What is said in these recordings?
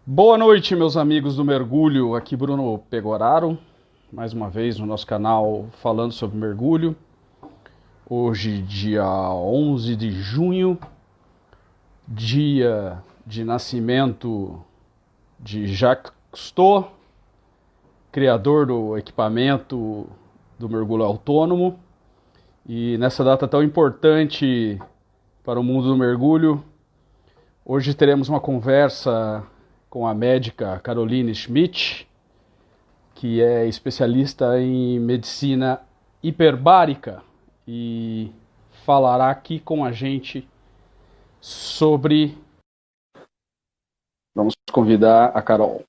Boa noite, meus amigos do mergulho. Aqui Bruno Pegoraro, mais uma vez no nosso canal falando sobre mergulho. Hoje, dia 11 de junho, dia de nascimento de Jacques Cousteau, criador do equipamento do mergulho autônomo. E nessa data tão importante para o mundo do mergulho, hoje teremos uma conversa com a médica Caroline Schmidt, que é especialista em medicina hiperbárica e falará aqui com a gente sobre... Vamos convidar a Carol.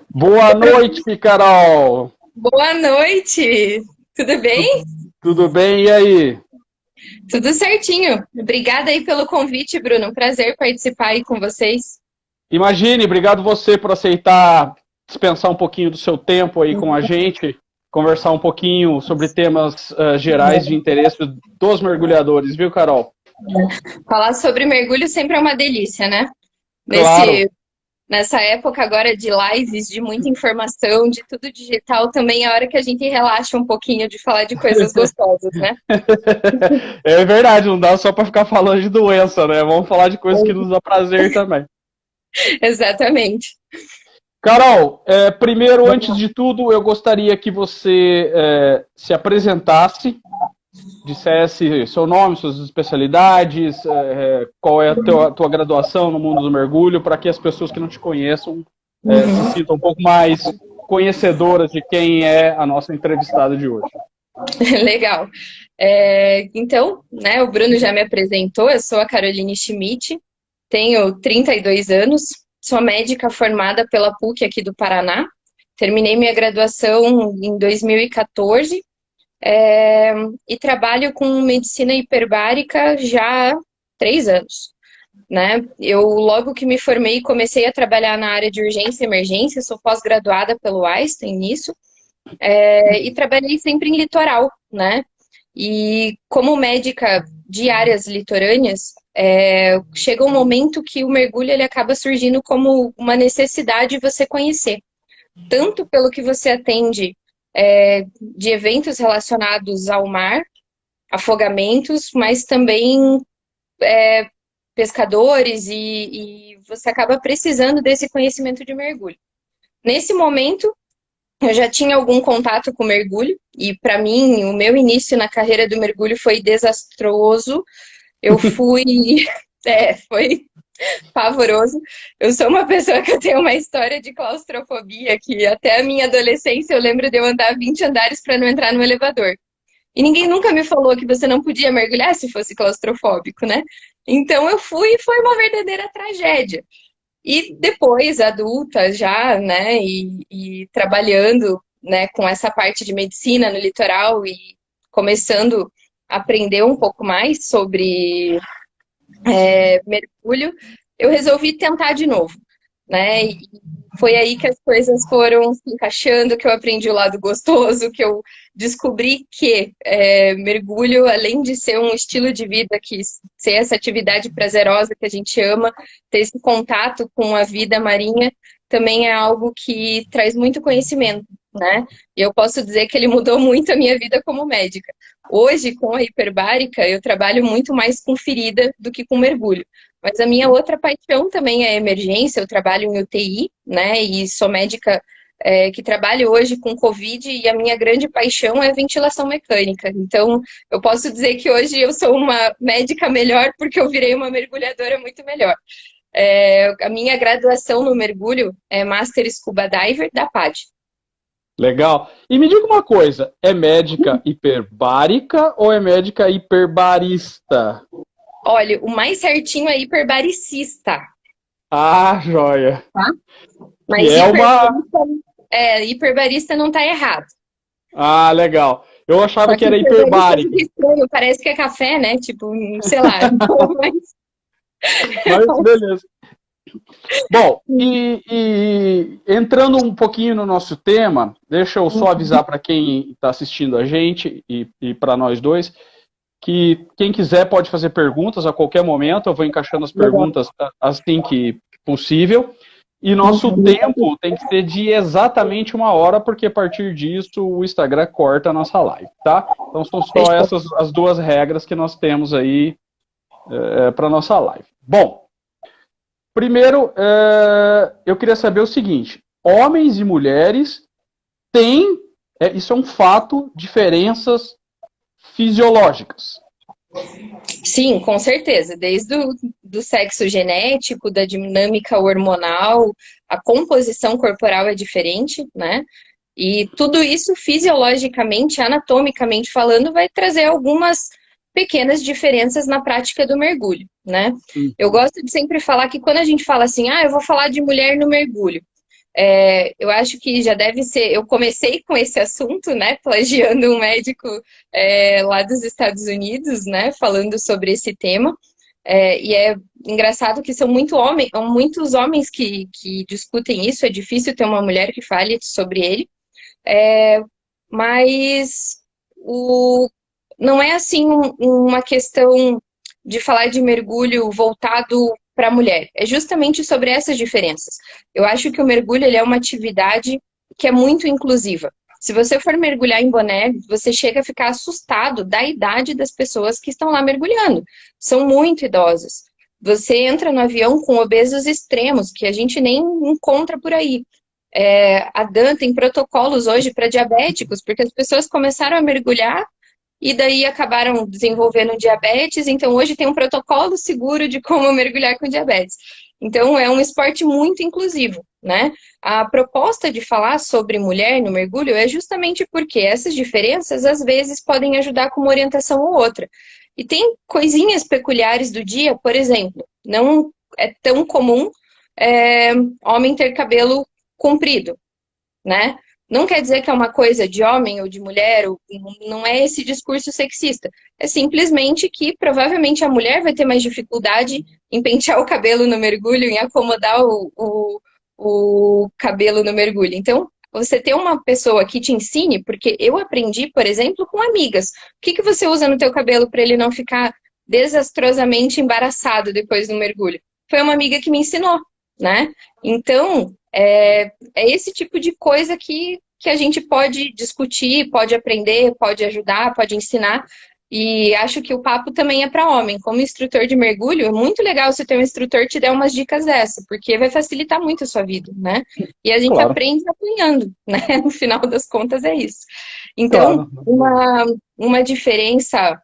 Boa noite, Carol! Boa noite! Tudo bem? Tudo bem? E aí? Tudo certinho. Obrigada aí pelo convite, Bruno. Um prazer participar aí com vocês. Imagine, obrigado você por aceitar dispensar um pouquinho do seu tempo aí com a gente, conversar um pouquinho sobre temas gerais de interesse dos mergulhadores, viu, Carol? Falar sobre mergulho sempre é uma delícia, né? Claro. Nessa época agora de lives, de muita informação, de tudo digital, também é a hora que a gente relaxa um pouquinho de falar de coisas gostosas, né? É verdade, não dá só para ficar falando de doença, né? Vamos falar de coisas que nos dá prazer também. Exatamente. Carol, primeiro, antes de tudo, eu gostaria que você se apresentasse, dissesse seu nome, suas especialidades, qual é a tua graduação no mundo do mergulho, para que as pessoas que não te conheçam se sintam um pouco mais conhecedoras de quem é a nossa entrevistada de hoje. Legal. Então, né, o Bruno já me apresentou, eu sou a Caroline Schmidt, tenho 32 anos, sou médica formada pela PUC aqui do Paraná, terminei minha graduação em 2014 e trabalho com medicina hiperbárica já há 3 anos. Né? Eu, logo que me formei, comecei a trabalhar na área de urgência e emergência, sou pós-graduada pelo Einstein nisso, e trabalhei sempre em litoral, né? E como médica de áreas litorâneas, chega um momento que o mergulho ele acaba surgindo como uma necessidade de você conhecer. Tanto pelo que você atende de eventos relacionados ao mar, afogamentos, mas também pescadores e você acaba precisando desse conhecimento de mergulho. Nesse momento, eu já tinha algum contato com mergulho e, para mim, o meu início na carreira do mergulho foi desastroso. Eu fui... foi pavoroso. Eu sou uma pessoa que eu tenho uma história de claustrofobia que até a minha adolescência eu lembro de eu andar 20 andares para não entrar no elevador. E ninguém nunca me falou que você não podia mergulhar se fosse claustrofóbico, né? Então eu fui e foi uma verdadeira tragédia. E depois, adulta já, né, e trabalhando, né, com essa parte de medicina no litoral e começando a aprender um pouco mais sobre mergulho, eu resolvi tentar de novo, né, e foi aí que as coisas foram se encaixando, que eu aprendi o lado gostoso, que eu descobri que mergulho, além de ser um estilo de vida, que ser essa atividade prazerosa que a gente ama, ter esse contato com a vida marinha, também é algo que traz muito conhecimento, né? E eu posso dizer que ele mudou muito a minha vida como médica. Hoje, com a hiperbárica, eu trabalho muito mais com ferida do que com mergulho. Mas a minha outra paixão também é emergência, eu trabalho em UTI, né, e sou médica que trabalha hoje com Covid e a minha grande paixão é ventilação mecânica. Então, eu posso dizer que hoje eu sou uma médica melhor porque eu virei uma mergulhadora muito melhor. A minha graduação no mergulho é Master Scuba Diver da PAD. Legal. E me diga uma coisa, é médica hiperbárica ou é médica hiperbarista? Olha, o mais certinho é hiperbaricista. Ah, joia. Tá? Que Mas é uma... hiperbarista não tá errado. Ah, legal. Eu achava Só que que era hiperbarista hiperbárica. fica estranho, parece que é café, né? Tipo, sei lá. Mas beleza. Bom, e entrando um pouquinho no nosso tema, deixa eu só avisar para quem está assistindo a gente e para nós dois, que quem quiser pode fazer perguntas a qualquer momento, eu vou encaixando as perguntas assim que possível. E nosso tempo tem que ser de exatamente 1 hora, porque a partir disso o Instagram corta a nossa live, tá? Então são só essas as 2 regras que nós temos aí para nossa live. Bom, primeiro eu queria saber o seguinte: homens e mulheres têm, isso é um fato, diferenças fisiológicas. Sim, com certeza. Desde do sexo genético, da dinâmica hormonal, a composição corporal é diferente, né? E tudo isso fisiologicamente, anatomicamente falando, vai trazer algumas pequenas diferenças na prática do mergulho, né? Eu gosto de sempre falar que quando a gente fala assim, eu vou falar de mulher no mergulho, eu acho que já deve ser. Eu comecei com esse assunto, né? Plagiando um médico lá dos Estados Unidos, né? Falando sobre esse tema. E é engraçado que são muitos homens que discutem isso. É difícil ter uma mulher que fale sobre ele. Mas não é assim uma questão de falar de mergulho voltado para a mulher. É justamente sobre essas diferenças. Eu acho que o mergulho ele é uma atividade que é muito inclusiva. Se você for mergulhar em Boné, você chega a ficar assustado da idade das pessoas que estão lá mergulhando. São muito idosas. Você entra no avião com obesos extremos, que a gente nem encontra por aí. A DAN tem protocolos hoje para diabéticos, porque as pessoas começaram a mergulhar e daí acabaram desenvolvendo diabetes, então hoje tem um protocolo seguro de como mergulhar com diabetes. Então é um esporte muito inclusivo, né? A proposta de falar sobre mulher no mergulho é justamente porque essas diferenças às vezes podem ajudar com uma orientação ou outra. E tem coisinhas peculiares do dia, por exemplo, não é tão comum homem ter cabelo comprido, né? Não quer dizer que é uma coisa de homem ou de mulher, não é esse discurso sexista. É simplesmente que provavelmente a mulher vai ter mais dificuldade em pentear o cabelo no mergulho, em acomodar o cabelo no mergulho. Então, você ter uma pessoa que te ensine, porque eu aprendi, por exemplo, com amigas. O que você usa no teu cabelo para ele não ficar desastrosamente embaraçado depois do mergulho? Foi uma amiga que me ensinou, né? Então, é esse tipo de coisa que a gente pode discutir, pode aprender, pode ajudar, pode ensinar. E acho que o papo também é para homem. Como instrutor de mergulho, é muito legal se ter um instrutor te der umas dicas dessa, porque vai facilitar muito a sua vida, né? E a gente aprende apanhando, né? No final das contas é isso. Então, uma diferença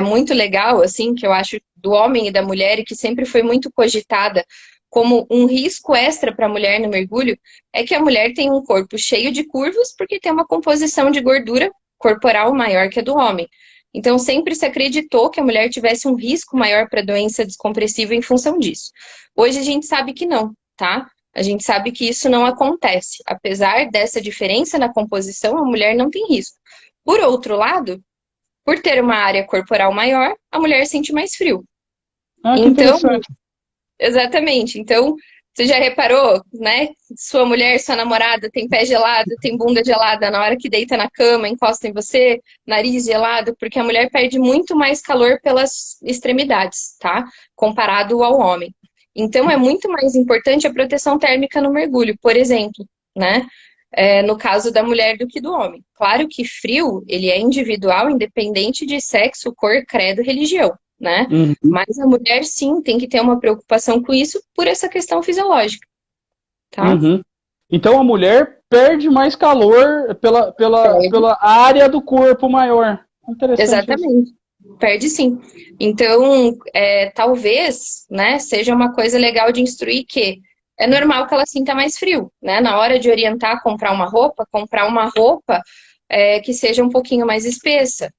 muito legal, assim, que eu acho do homem e da mulher e que sempre foi muito cogitada como um risco extra para a mulher no mergulho, é que a mulher tem um corpo cheio de curvas porque tem uma composição de gordura corporal maior que a do homem. Então, sempre se acreditou que a mulher tivesse um risco maior para doença descompressiva em função disso. Hoje a gente sabe que não, tá? A gente sabe que isso não acontece. Apesar dessa diferença na composição, a mulher não tem risco. Por outro lado, por ter uma área corporal maior, a mulher sente mais frio. Que interessante. Exatamente. Então, você já reparou, né? Sua mulher, sua namorada tem pé gelado, tem bunda gelada na hora que deita na cama, encosta em você, nariz gelado, porque a mulher perde muito mais calor pelas extremidades, tá? Comparado ao homem. Então, é muito mais importante a proteção térmica no mergulho, por exemplo, né? No caso da mulher do que do homem. Claro que frio, ele é individual, independente de sexo, cor, credo, religião, né? Mas a mulher, sim, tem que ter uma preocupação com isso por essa questão fisiológica, tá? Então a mulher perde mais calor pela área do corpo maior. Interessante. Exatamente. Isso. Perde sim. Então, talvez, né, seja uma coisa legal de instruir que é normal que ela sinta mais frio, né? Na hora de orientar a comprar uma roupa que seja um pouquinho mais espessa.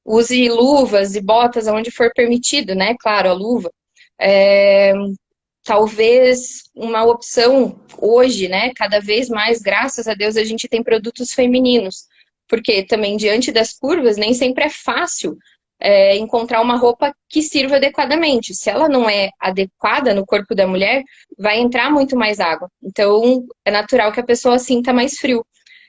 Use luvas e botas onde for permitido, né? Claro, a luva. Talvez uma opção hoje, né? Cada vez mais, graças a Deus, a gente tem produtos femininos. Porque também, diante das curvas, nem sempre é fácil encontrar uma roupa que sirva adequadamente. Se ela não é adequada no corpo da mulher, vai entrar muito mais água. Então, é natural que a pessoa sinta mais frio.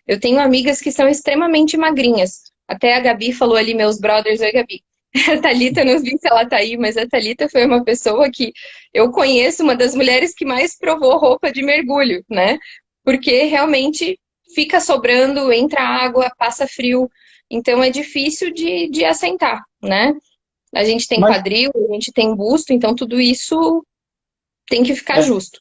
Eu tenho amigas que são extremamente magrinhas. Até a Gabi falou ali, meus brothers, oi Gabi. A Thalita, não sei se ela tá aí, mas a Thalita foi uma pessoa que eu conheço, uma das mulheres que mais provou roupa de mergulho, né? Porque realmente fica sobrando, entra água, passa frio, então é difícil de assentar, né? A gente tem Mas quadril, a gente tem busto, então tudo isso tem que ficar é, justo.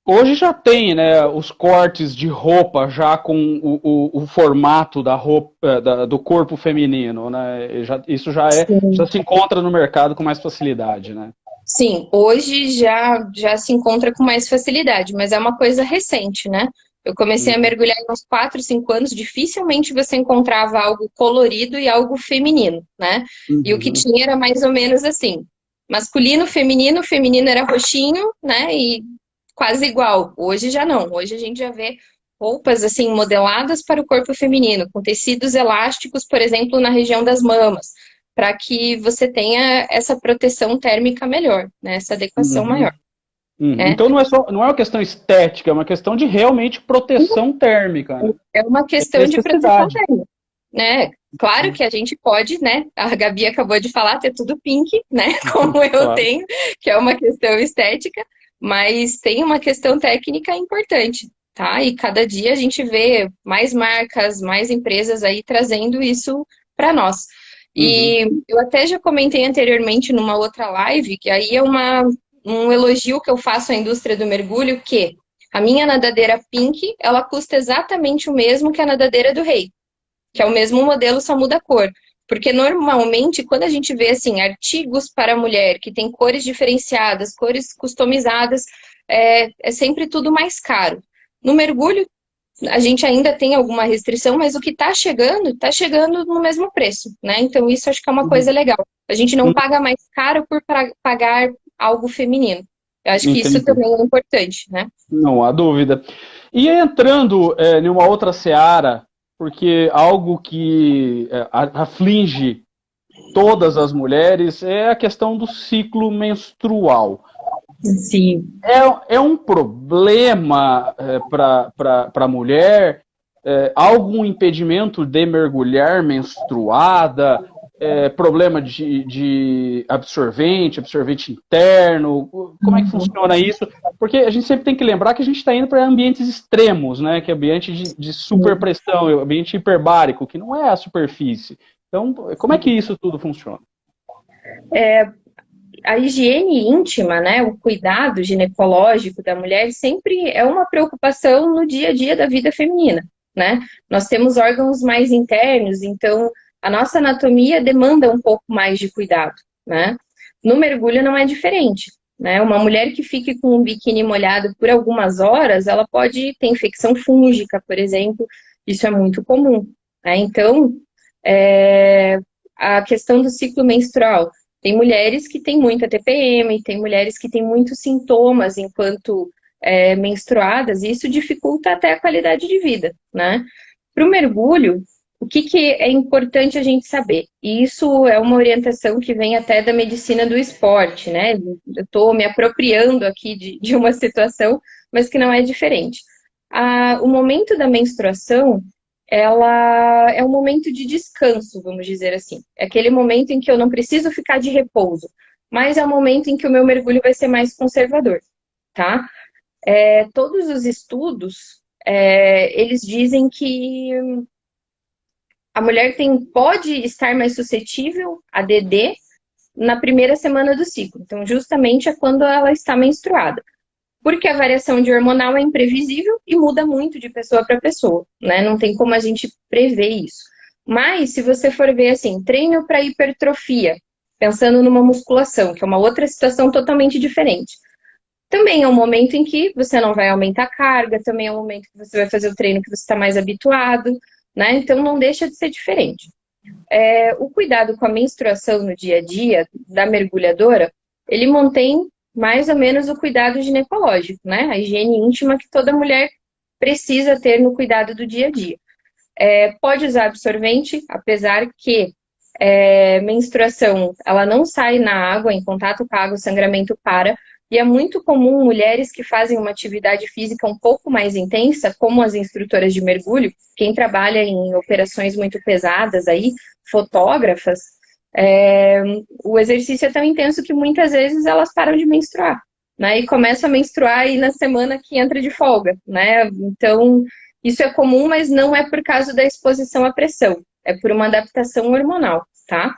hoje já tem, né, os cortes de roupa já com o formato da roupa do corpo feminino, né? Já Sim. se encontra no mercado com mais facilidade, né? Sim, hoje já se encontra com mais facilidade, mas é uma coisa recente, né? Eu comecei a Uhum, mergulhar em uns 4, 5 anos, dificilmente você encontrava algo colorido e algo feminino, né? E o que uhum, tinha era mais ou menos assim, masculino, feminino era roxinho, né? E quase igual. Hoje já não. Hoje a gente já vê roupas assim modeladas para o corpo feminino, com tecidos elásticos, por exemplo, na região das mamas, para que você tenha essa proteção térmica melhor, né? Essa adequação uhum, maior, uhum. né? Então não é uma questão estética, é uma questão de realmente proteção térmica, né? É uma É questão de proteção necessidade. térmica, né? Claro que a gente pode, né? A Gabi acabou de falar, ter tudo pink, né? Como eu Claro. tenho, que é uma questão estética, mas tem uma questão técnica importante, tá? E cada dia a gente vê mais marcas, mais empresas aí trazendo isso para nós. Uhum, E eu até já comentei anteriormente numa outra live, que aí é um elogio que eu faço à indústria do mergulho, que a minha nadadeira Pink, ela custa exatamente o mesmo que a nadadeira do Rei, que é o mesmo modelo, só muda a cor. Porque normalmente, quando a gente vê assim, artigos para mulher que tem cores diferenciadas, cores customizadas, é sempre tudo mais caro. No mergulho, a gente ainda tem alguma restrição, mas o que está chegando no mesmo preço, né? Então, isso acho que é uma coisa uhum, legal. A gente não uhum. paga mais caro por pagar algo feminino. Eu acho que isso Entendi. também é importante, né? Não há dúvida. E entrando em uma outra seara, porque algo que aflige todas as mulheres é a questão do ciclo menstrual. Sim. É um problema para a mulher? Algum impedimento de mergulhar menstruada? Problema de absorvente interno? Como é que funciona isso? Porque a gente sempre tem que lembrar que a gente está indo para ambientes extremos, né? Que é ambiente de superpressão, ambiente hiperbárico, que não é a superfície. Então, como é que isso tudo funciona? A higiene íntima, né, o cuidado ginecológico da mulher sempre é uma preocupação no dia a dia da vida feminina, né? Nós temos órgãos mais internos, então a nossa anatomia demanda um pouco mais de cuidado, né? No mergulho não é diferente, né? Uma mulher que fique com um biquíni molhado por algumas horas, ela pode ter infecção fúngica, por exemplo, isso é muito comum, né? Então, é, a questão do ciclo menstrual. Tem mulheres que têm muita TPM, tem mulheres que têm muitos sintomas enquanto menstruadas, e isso dificulta até a qualidade de vida, né? Para o mergulho, o que é importante a gente saber? E isso é uma orientação que vem até da medicina do esporte, né? Eu estou me apropriando aqui de uma situação, mas que não é diferente. O momento da menstruação, ela é um momento de descanso, vamos dizer assim. É aquele momento em que eu não preciso ficar de repouso, mas é o momento em que o meu mergulho vai ser mais conservador, tá? Todos os estudos, eles dizem que a mulher pode estar mais suscetível a DD na primeira semana do ciclo. Então, justamente é quando ela está menstruada. Porque a variação de hormonal é imprevisível e muda muito de pessoa para pessoa, né? Não tem como a gente prever isso. Mas, se você for ver assim, treino para hipertrofia, pensando numa musculação, que é uma outra situação totalmente diferente. Também é um momento em que você não vai aumentar a carga, também é um momento que você vai fazer o treino que você está mais habituado, né? Então não deixa de ser diferente. O cuidado com a menstruação no dia a dia da mergulhadora, ele mantém mais ou menos o cuidado ginecológico, né? A higiene íntima que toda mulher precisa ter no cuidado do dia a dia. Pode usar absorvente, apesar que menstruação, ela não sai na água, em contato com a água, o sangramento para, e é muito comum mulheres que fazem uma atividade física um pouco mais intensa, como as instrutoras de mergulho, quem trabalha em operações muito pesadas aí, fotógrafas, O exercício é tão intenso que muitas vezes elas param de menstruar, né? E começam a menstruar aí na semana que entra de folga, né? Então, isso é comum, mas não é por causa da exposição à pressão, é por uma adaptação hormonal, tá?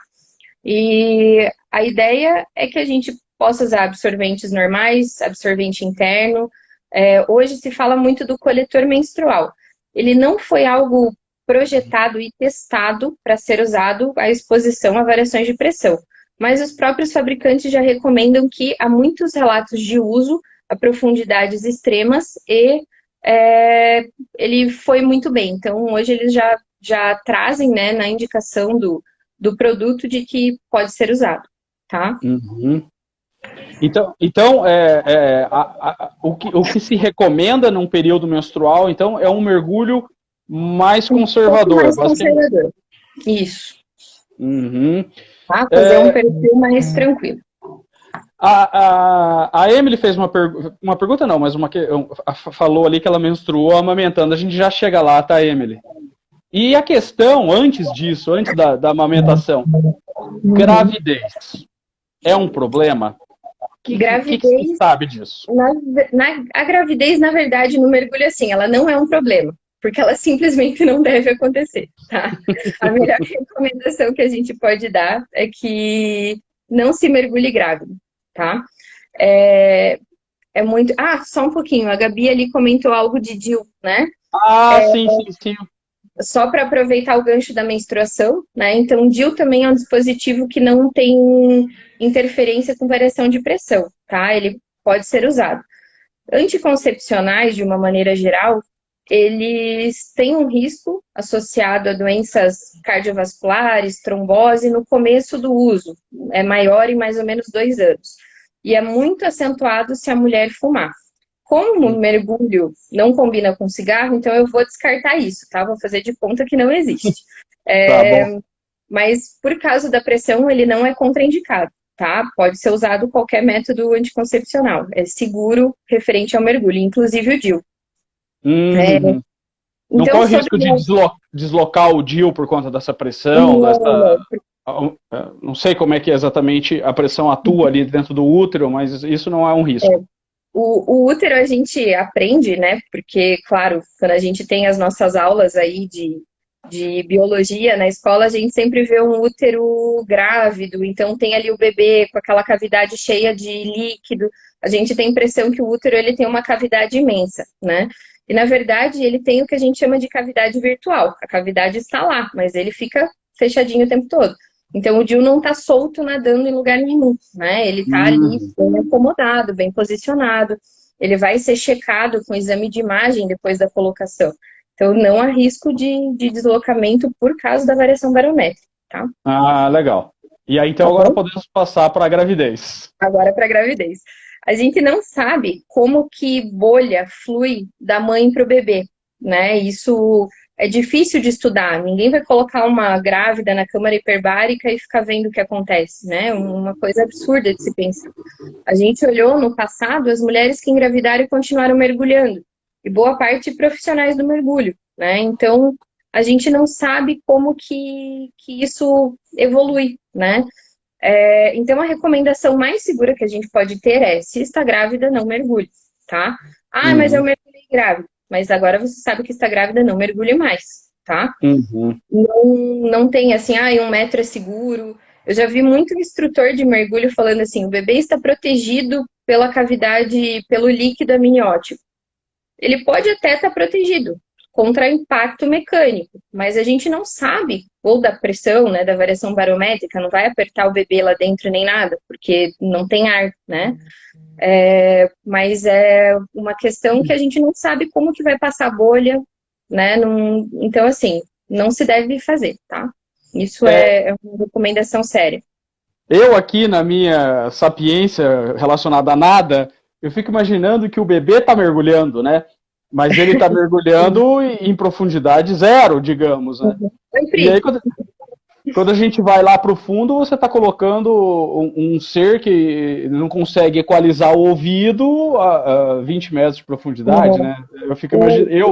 E a ideia é que a gente possa usar absorventes normais, absorvente interno. Hoje se fala muito do coletor menstrual. Ele não foi algo projetado e testado para ser usado à exposição a variações de pressão. Mas os próprios fabricantes já recomendam que há muitos relatos de uso a profundidades extremas e ele foi muito bem. Então, hoje eles já trazem, né, na indicação do produto de que pode ser usado, tá? Uhum. Então o que se recomenda num período menstrual, então, é um mergulho mais conservador. Mais conservador. Isso. Uhum. Tá? Fazer um perfil mais tranquilo. A Emily fez uma pergunta, não, mas falou ali que ela menstruou amamentando. A gente já chega lá, tá, Emily? E a questão, antes disso, antes da amamentação, gravidez é um problema? Gravidez, que você sabe disso? A gravidez, na verdade, no mergulho, assim, ela não é um problema, porque ela simplesmente não deve acontecer, tá? A melhor recomendação que a gente pode dar é que não se mergulhe grávido, tá? É muito... só um pouquinho, a Gabi ali comentou algo de DIU, né? Sim. Só para aproveitar o gancho da menstruação, né? Então, o DIU também é um dispositivo que não tem interferência com variação de pressão, tá? Ele pode ser usado. Anticoncepcionais, de uma maneira geral, eles têm um risco associado a doenças cardiovasculares, trombose, no começo do uso. É maior em mais ou menos 2 anos. E é muito acentuado se a mulher fumar. Como o mergulho não combina com cigarro, então eu vou descartar isso, tá? Vou fazer de conta que não existe. Tá bom. Mas por causa da pressão, ele não é contraindicado, tá? Pode ser usado qualquer método anticoncepcional. É seguro referente ao mergulho, inclusive o DIU. Não Então, corre o risco de deslocar o DIU por conta dessa pressão? Não sei como é que exatamente a pressão atua ali dentro do útero, mas isso não é um risco. O útero a gente aprende, né? Porque, claro, quando a gente tem as nossas aulas aí de biologia na escola, a gente sempre vê um útero grávido, então tem ali o bebê com aquela cavidade cheia de líquido. A gente tem a impressão que o útero ele tem uma cavidade imensa, né? E, na verdade, ele tem o que a gente chama de cavidade virtual. A cavidade está lá, mas ele fica fechadinho o tempo todo. Então, o DIU não está solto nadando em lugar nenhum, né? Ele está ali bem acomodado, bem posicionado. Ele vai ser checado com exame de imagem depois da colocação. Então, não há risco de deslocamento por causa da variação barométrica, tá? Legal. E aí, então, agora podemos passar para a gravidez. Agora para a gravidez. A gente não sabe como que bolha flui da mãe para o bebê, né? Isso é difícil de estudar. Ninguém vai colocar uma grávida na câmara hiperbárica e ficar vendo o que acontece, né? Uma coisa absurda de se pensar. A gente olhou no passado as mulheres que engravidaram e continuaram mergulhando. E boa parte profissionais do mergulho, né? Então, a gente não sabe como que isso evolui, né? Então, a recomendação mais segura que a gente pode ter é, se está grávida, não mergulhe, tá? Mas eu mergulhei grávida. Mas agora você sabe que está grávida, não mergulhe mais, tá? Não tem assim, 1 metro é seguro. Eu já vi muito instrutor de mergulho falando assim, o bebê está protegido pela cavidade, pelo líquido amniótico. Ele pode até estar protegido contra impacto mecânico, mas a gente não sabe, ou da pressão, né, da variação barométrica, não vai apertar o bebê lá dentro nem nada, porque não tem ar, né? Mas é uma questão que a gente não sabe como que vai passar a bolha, né? Então, assim, não se deve fazer, tá? Isso é uma recomendação séria. Eu aqui, na minha sapiência relacionada a nada, eu fico imaginando que o bebê está mergulhando, né? Mas ele está mergulhando em profundidade zero, digamos, né? Quando a gente vai lá para o fundo, você está colocando um ser que não consegue equalizar o ouvido a 20 metros de profundidade, né? Eu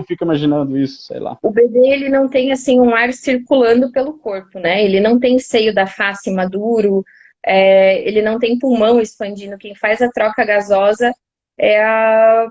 fico imaginando isso, sei lá. O bebê, ele não tem, assim, um ar circulando pelo corpo, né? Ele não tem seio da face maduro, ele não tem pulmão expandindo. Quem faz a troca gasosa é a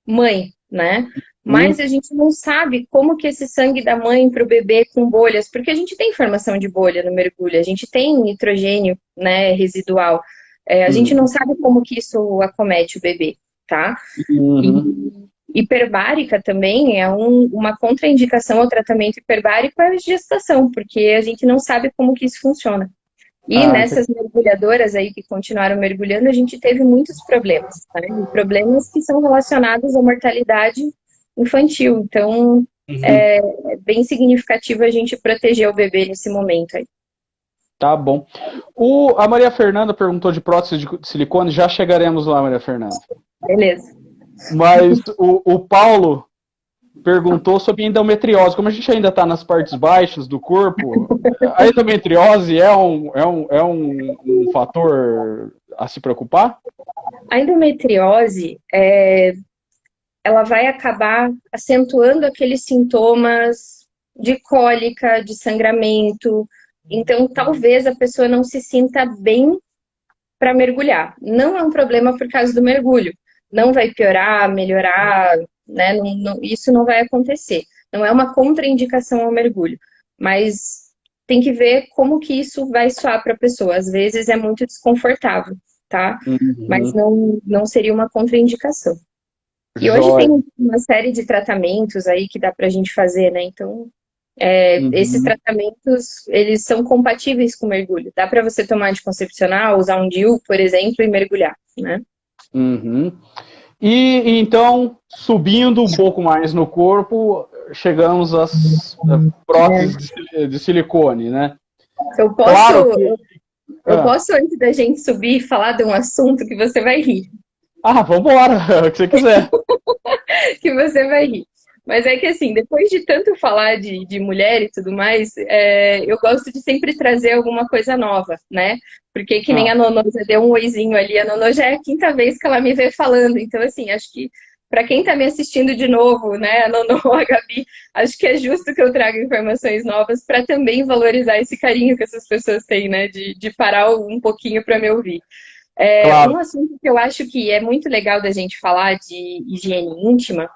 mãe, né? Mas a gente não sabe como que esse sangue da mãe para o bebê com bolhas, porque a gente tem formação de bolha no mergulho, a gente tem nitrogênio, né, residual. A gente não sabe como que isso acomete o bebê, tá? E hiperbárica também é uma contraindicação ao tratamento hiperbárico é a gestação, porque a gente não sabe como que isso funciona. E nessas mergulhadoras aí que continuaram mergulhando, a gente teve muitos problemas, né? Problemas que são relacionados à mortalidade infantil. Então, é bem significativo a gente proteger o bebê nesse momento aí. Tá bom. A Maria Fernanda perguntou de prótese de silicone, já chegaremos lá, Maria Fernanda. Beleza. Mas o Paulo perguntou sobre endometriose. Como a gente ainda está nas partes baixas do corpo, a endometriose é um fator a se preocupar? A endometriose, ela vai acabar acentuando aqueles sintomas de cólica, de sangramento. Então, talvez a pessoa não se sinta bem para mergulhar. Não é um problema por causa do mergulho. Não vai piorar, melhorar, né? Isso não vai acontecer. Não é uma contraindicação ao mergulho. Mas tem que ver como que isso vai soar para a pessoa. Às vezes é muito desconfortável, tá? Mas não seria uma contraindicação. E hoje tem uma série de tratamentos aí que dá pra gente fazer, né? Então, esses tratamentos, eles são compatíveis com o mergulho. Dá pra você tomar anticoncepcional, usar um DIU, por exemplo, e mergulhar, né? E então, subindo um pouco mais no corpo, chegamos às próteses de silicone, né? Eu posso, antes da gente subir, falar de um assunto que você vai rir. Vambora, o que você quiser. Que você vai rir. Mas é que assim, depois de tanto falar de mulher e tudo mais, eu gosto de sempre trazer alguma coisa nova, né? Porque que nem a Nonô já deu um oizinho ali, a Nonô já é a quinta vez que ela me vê falando. Então, assim, acho que para quem tá me assistindo de novo, né, a Nonô, a Gabi, acho que é justo que eu traga informações novas para também valorizar esse carinho que essas pessoas têm, né? De parar um pouquinho para me ouvir. Claro. Um assunto que eu acho que é muito legal da gente falar de higiene íntima,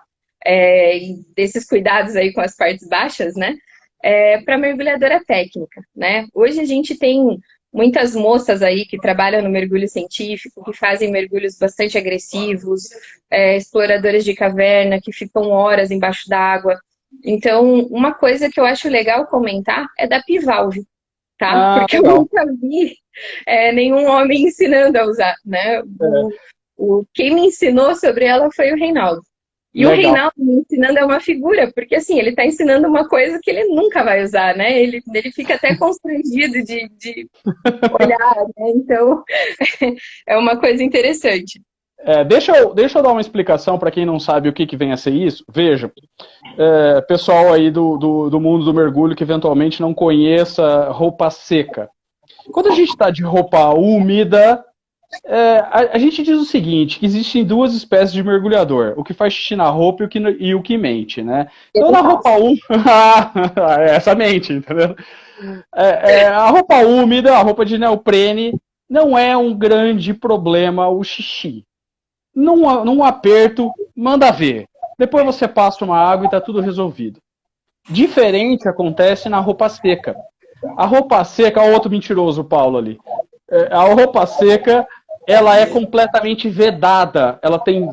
desses cuidados aí com as partes baixas, né? Para mergulhadora técnica, né? Hoje a gente tem muitas moças aí que trabalham no mergulho científico, que fazem mergulhos bastante agressivos, exploradoras de caverna que ficam horas embaixo d'água. Então, uma coisa que eu acho legal comentar é da Pivalve, tá? Porque legal. Eu nunca vi nenhum homem ensinando a usar, né? Quem me ensinou sobre ela foi o Reinaldo. E legal. O Reinaldo me ensinando é uma figura, porque assim, ele está ensinando uma coisa que ele nunca vai usar, né? Ele fica até constrangido de olhar, né? Então, é uma coisa interessante. Deixa eu dar uma explicação para quem não sabe o que vem a ser isso. Veja, pessoal aí do mundo do mergulho que eventualmente não conheça roupa seca. Quando a gente está de roupa úmida, a gente diz o seguinte, que existem duas espécies de mergulhador, o que faz xixi na roupa e o que mente, né? Então na roupa úmida, essa mente, entendeu? A roupa úmida, a roupa de neoprene, não é um grande problema o xixi. Num aperto, manda ver. Depois você passa uma água e está tudo resolvido. Diferente acontece na roupa seca. A roupa seca, olha o outro mentiroso, Paulo ali. A roupa seca, ela é completamente vedada. Ela tem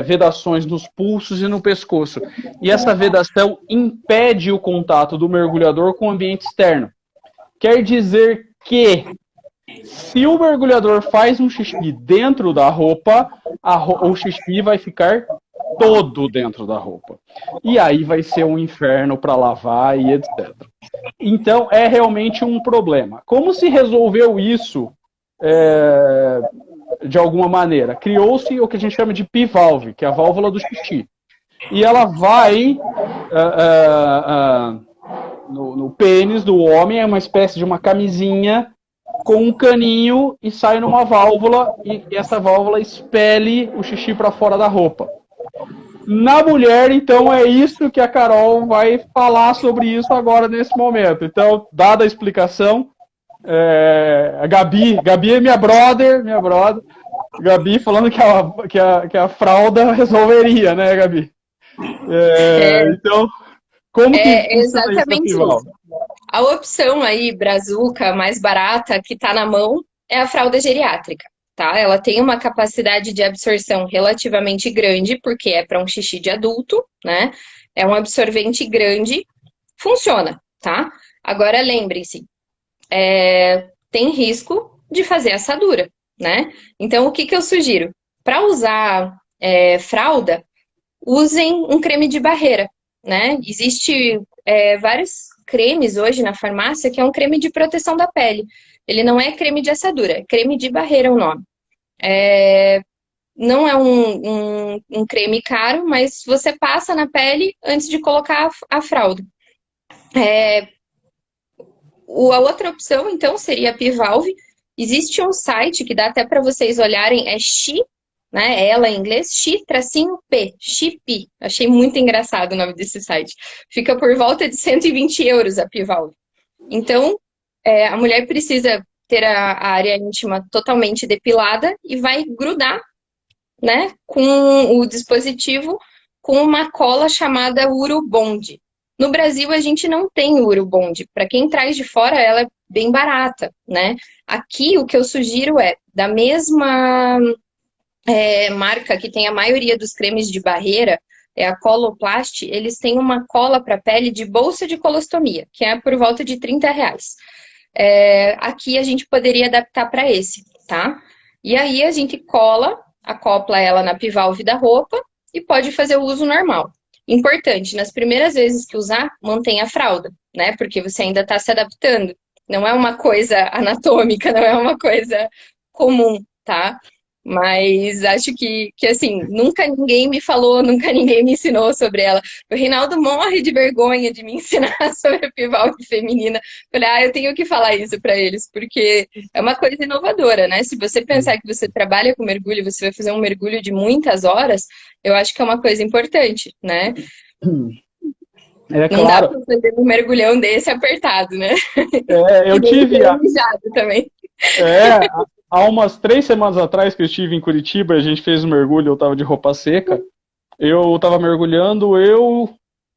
vedações nos pulsos e no pescoço. E essa vedação impede o contato do mergulhador com o ambiente externo. Quer dizer que, se o mergulhador faz um xixi dentro da roupa, o xixi vai ficar todo dentro da roupa. E aí vai ser um inferno para lavar e etc. Então, é realmente um problema. Como se resolveu isso de alguma maneira? Criou-se o que a gente chama de P-valve, que é a válvula do xixi. E ela vai no pênis do homem, é uma espécie de uma camisinha com um caninho e sai numa válvula e essa válvula expele o xixi para fora da roupa. Na mulher, então, é isso que a Carol vai falar sobre isso agora, nesse momento. Então, dada a explicação, a Gabi é minha brother, Gabi falando que a fralda resolveria, né, Gabi? Então, como que funciona isso na exatamente Pival? isso. A opção aí, brazuca, mais barata, que está na mão, é a fralda geriátrica, tá? Ela tem uma capacidade de absorção relativamente grande, porque é para um xixi de adulto, né? É um absorvente grande, funciona, tá? Agora, lembrem-se, tem risco de fazer assadura, né? Então, o que eu sugiro? Para usar fralda, usem um creme de barreira, né? Existe vários cremes hoje na farmácia que é um creme de proteção da pele. Ele não é creme de assadura, é creme de barreira o nome. Não é um creme caro, mas você passa na pele antes de colocar a fralda. A outra opção, então, seria a Pivalve. Existe um site que dá até para vocês olharem, é Xi, né? Ela em inglês, Xi-P, Xipi. Achei muito engraçado o nome desse site. Fica por volta de 120 euros a Pivalve. Então, a mulher precisa ter a área íntima totalmente depilada e vai grudar, né, com o dispositivo com uma cola chamada Urubond. No Brasil, a gente não tem Urubond. Para quem traz de fora, ela é bem barata, né? Aqui, o que eu sugiro da mesma marca que tem a maioria dos cremes de barreira, é a Coloplast, eles têm uma cola para pele de bolsa de colostomia, que é por volta de R$30. Aqui a gente poderia adaptar para esse, tá? E aí a gente acopla ela na Pivalve da roupa e pode fazer o uso normal. Importante, nas primeiras vezes que usar, mantenha a fralda, né? Porque você ainda está se adaptando. Não é uma coisa anatômica, não é uma coisa comum, tá? Mas acho que assim, nunca ninguém me falou, nunca ninguém me ensinou sobre ela. O Reinaldo morre de vergonha de me ensinar sobre a Pivalve feminina. Falei, eu tenho que falar isso para eles, porque é uma coisa inovadora, né? Se você pensar que você trabalha com mergulho, você vai fazer um mergulho de muitas horas, eu acho que é uma coisa importante, né? Não dá para fazer um mergulhão desse apertado, né? Eu tive também. Há umas 3 semanas atrás que eu estive em Curitiba, a gente fez um mergulho, eu tava de roupa seca. Eu tava mergulhando,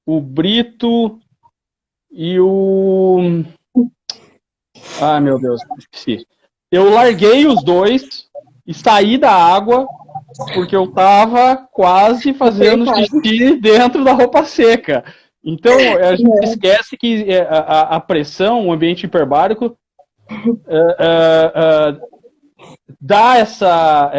o Brito e o... Ai, meu Deus, esqueci. Eu larguei os dois e saí da água porque eu tava quase fazendo xixi dentro da roupa seca. Então, a gente esquece que a pressão, o ambiente hiperbárico, dá essa...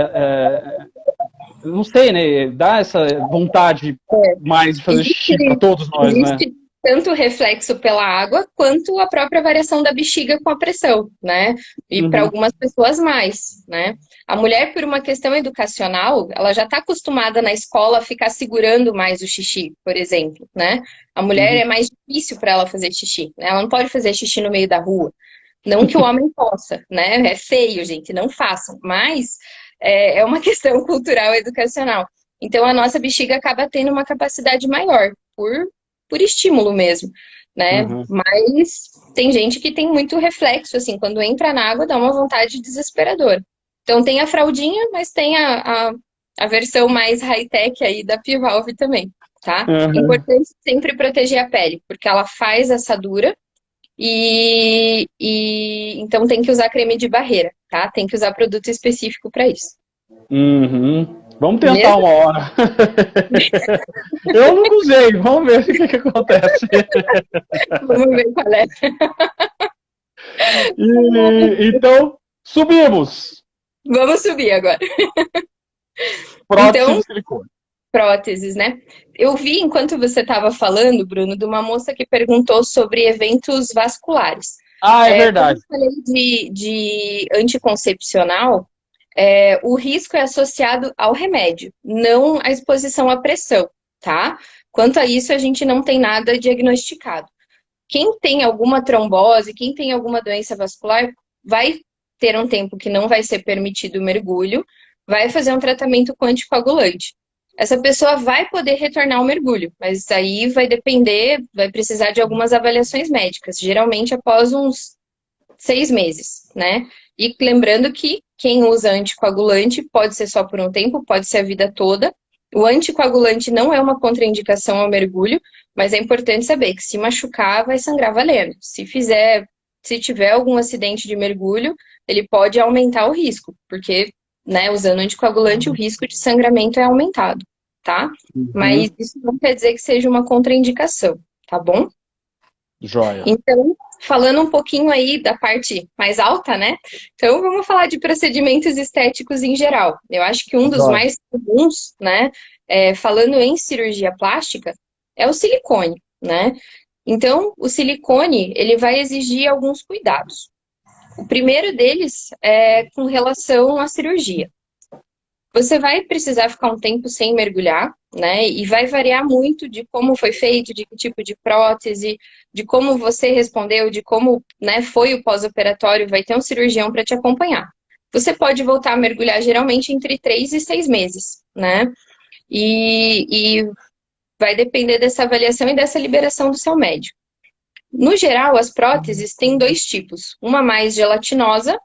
não sei, né? Dá essa vontade mais de fazer xixi para todos nós, né? Tanto o reflexo pela água, quanto a própria variação da bexiga com a pressão, né? E para algumas pessoas mais, né? A mulher, por uma questão educacional, ela já está acostumada na escola a ficar segurando mais o xixi, por exemplo, né? A mulher é mais difícil para ela fazer xixi, né? Ela não pode fazer xixi no meio da rua. Não que o homem possa, né? É feio, gente, não façam. Mas é uma questão cultural e educacional. Então, a nossa bexiga acaba tendo uma capacidade maior, por estímulo mesmo, né? Mas tem gente que tem muito reflexo, assim, quando entra na água dá uma vontade desesperadora. Então tem a fraldinha, mas tem a versão mais high-tech aí da Pivalve também, tá? É importante sempre proteger a pele, porque ela faz assadura e então tem que usar creme de barreira, tá? Tem que usar produto específico para isso. Vamos tentar uma hora. Eu não usei, vamos ver o que acontece. Vamos ver qual é. Então, subimos. Vamos subir agora. Prótese de silicone. Próteses, né? Eu vi, enquanto você estava falando, Bruno, de uma moça que perguntou sobre eventos vasculares. É verdade. Quando eu falei de anticoncepcional, o risco é associado ao remédio, não à exposição à pressão, tá? Quanto a isso, a gente não tem nada diagnosticado. Quem tem alguma trombose, quem tem alguma doença vascular, vai ter um tempo que não vai ser permitido o mergulho, vai fazer um tratamento com anticoagulante. Essa pessoa vai poder retornar ao mergulho, mas isso aí vai depender, vai precisar de algumas avaliações médicas, geralmente após uns 6 meses, né? E lembrando que quem usa anticoagulante pode ser só por um tempo, pode ser a vida toda. O anticoagulante não é uma contraindicação ao mergulho, mas é importante saber que se machucar, vai sangrar valendo. Se tiver algum acidente de mergulho, ele pode aumentar o risco, porque, né, usando anticoagulante, o risco de sangramento é aumentado, tá? Mas isso não quer dizer que seja uma contraindicação, tá bom? Joia. Então, falando um pouquinho aí da parte mais alta, né? Então, vamos falar de procedimentos estéticos em geral. Eu acho que um dos mais comuns, né, falando em cirurgia plástica, é o silicone, né? Então, o silicone, ele vai exigir alguns cuidados. O primeiro deles é com relação à cirurgia. Você vai precisar ficar um tempo sem mergulhar, né? E vai variar muito de como foi feito, de que tipo de prótese, de como você respondeu, de como, né, foi o pós-operatório, vai ter um cirurgião para te acompanhar. Você pode voltar a mergulhar geralmente entre 3 e 6 meses, né? E vai depender dessa avaliação e dessa liberação do seu médico. No geral, as próteses têm 2 tipos. Uma mais gelatinosa.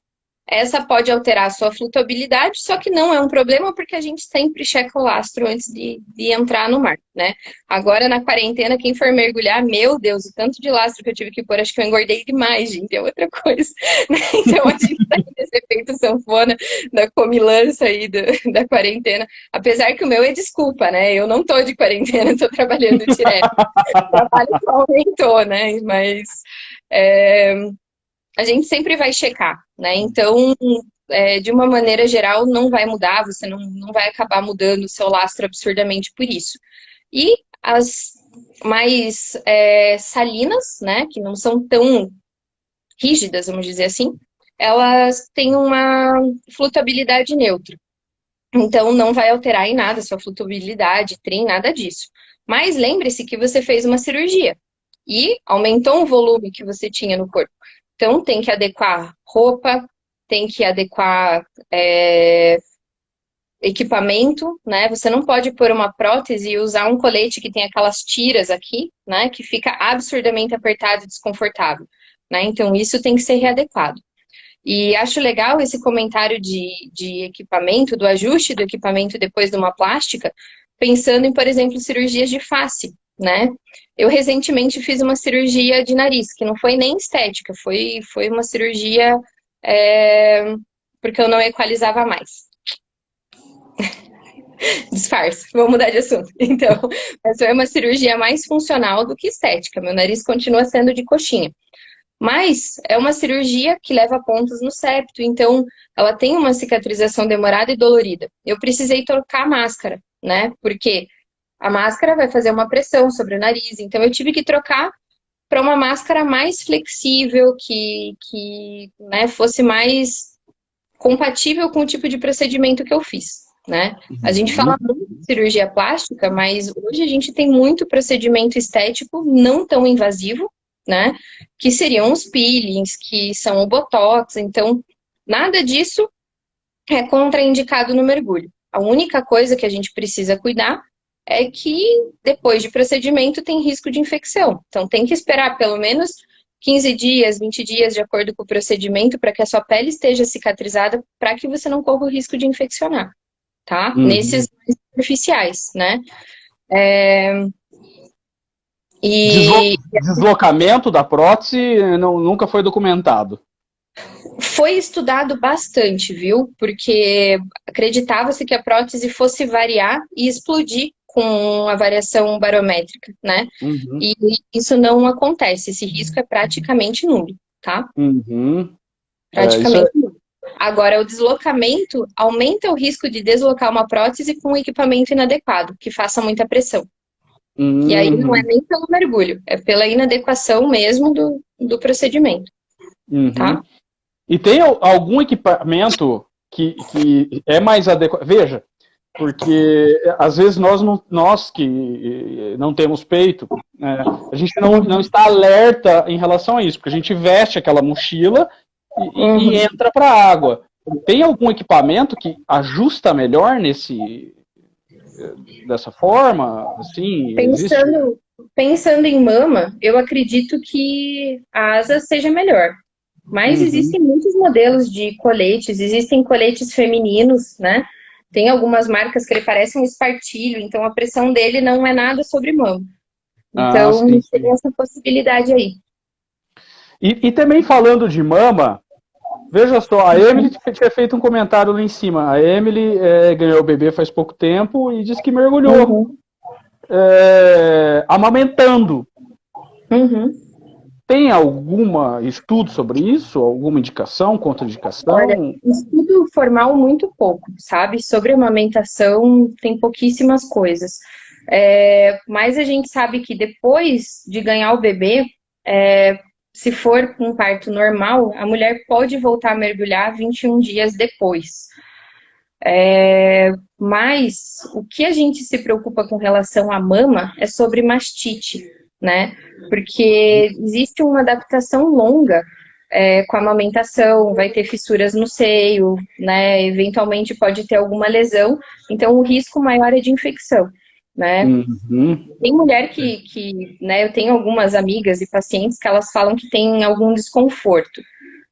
Essa pode alterar a sua flutuabilidade, só que não é um problema porque a gente sempre checa o lastro antes de entrar no mar, né? Agora, na quarentena, quem for mergulhar, meu Deus, o tanto de lastro que eu tive que pôr, acho que eu engordei demais, gente, é outra coisa. Né? Então, a gente tá nesse efeito sanfona da comilança aí da quarentena. Apesar que o meu é desculpa, né? Eu não tô de quarentena, tô trabalhando direto. O trabalho só aumentou, né? Mas... a gente sempre vai checar, né? Então, de uma maneira geral, não vai mudar, você não vai acabar mudando o seu lastro absurdamente por isso. E as mais salinas, né, que não são tão rígidas, vamos dizer assim, elas têm uma flutuabilidade neutra. Então, não vai alterar em nada a sua flutuabilidade, trem, nada disso. Mas lembre-se que você fez uma cirurgia e aumentou o volume que você tinha no corpo. Então, tem que adequar roupa, tem que adequar equipamento, né? Você não pode pôr uma prótese e usar um colete que tem aquelas tiras aqui, né? Que fica absurdamente apertado e desconfortável, né? Então, isso tem que ser readequado. E acho legal esse comentário de equipamento, do ajuste do equipamento depois de uma plástica, pensando em, por exemplo, cirurgias de face, né? Eu recentemente fiz uma cirurgia de nariz, que não foi nem estética, foi uma cirurgia porque eu não equalizava mais. Disfarce, vou mudar de assunto. Então, essa foi uma cirurgia mais funcional do que estética. Meu nariz continua sendo de coxinha. Mas é uma cirurgia que leva pontos no septo, então ela tem uma cicatrização demorada e dolorida. Eu precisei trocar a máscara, né? Porque a máscara vai fazer uma pressão sobre o nariz, então eu tive que trocar para uma máscara mais flexível, que né, fosse mais compatível com o tipo de procedimento que eu fiz, né? A gente fala muito de cirurgia plástica, mas hoje a gente tem muito procedimento estético não tão invasivo, né? Que seriam os peelings, que são o botox, então nada disso é contraindicado no mergulho. A única coisa que a gente precisa cuidar é que depois de procedimento tem risco de infecção. Então tem que esperar pelo menos 15 dias, 20 dias, de acordo com o procedimento, para que a sua pele esteja cicatrizada, para que você não corra o risco de infeccionar, tá? Nesses mais superficiais, né? Deslocamento da prótese nunca foi documentado. Foi estudado bastante, viu? Porque acreditava-se que a prótese fosse variar e explodir com a variação barométrica, né? E isso não acontece, esse risco é praticamente nulo, tá? Praticamente nulo. Agora, o deslocamento aumenta o risco de deslocar uma prótese com um equipamento inadequado, que faça muita pressão. E aí não é nem pelo mergulho, é pela inadequação mesmo do procedimento. Tá? E tem algum equipamento que é mais adequado? Veja, Porque às vezes nós que não temos peito, né, a gente não está alerta em relação a isso, porque a gente veste aquela mochila e entra para a água. Tem algum equipamento que ajusta melhor dessa forma? Assim, Pensando em mama, eu acredito que a asa seja melhor. Mas existem muitos modelos de coletes, existem coletes femininos, né? Tem algumas marcas que ele parece um espartilho, então a pressão dele não é nada sobre mama. Então, sim. tem essa possibilidade aí. E também falando de mama, veja só, a Emily tinha feito um comentário lá em cima. A Emily ganhou o bebê faz pouco tempo e disse que mergulhou amamentando. Tem algum estudo sobre isso? Alguma indicação, contraindicação? Olha, estudo formal muito pouco, sabe? Sobre amamentação tem pouquíssimas coisas. Mas a gente sabe que depois de ganhar o bebê, se for um parto normal, a mulher pode voltar a mergulhar 21 dias depois. Mas o que a gente se preocupa com relação à mama é sobre mastite, né? Porque existe uma adaptação longa com a amamentação, vai ter fissuras no seio, né? Eventualmente pode ter alguma lesão, então o risco maior é de infecção, né? Tem mulher que né, eu tenho algumas amigas e pacientes que elas falam que tem algum desconforto,